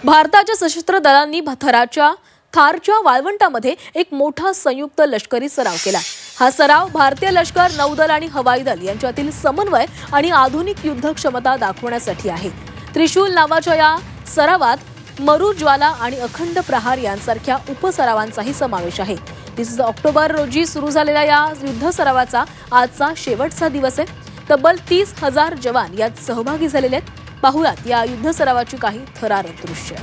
भारताच्या सशस्त्र दलांनी थराच्या खारच्या वाळवंटामध्ये एक मोठा संयुक्त लष्करी सराव केला। हा सराव भारतीय लष्कर, नौदल आणि हवाई दल यांच्यातील समन्वय आणि आधुनिक युद्ध क्षमता दाखवण्यासाठी आहे। त्रिशूल नावाच्या या सरावात मरुज्वाला आणि अखंड प्रहार यांसारख्या उपसरावांचाही समावेश आहे। 30 ऑक्टोबर रोजी सुरू झालेल्या या युद्ध सरावाचा आजचा शेवटचा दिवस आहे। तब्बल 30,000 जवान यात सहभागी झालेले आहेत। पाहुयात या युद्ध सरावाची काही थरारक दृश्य।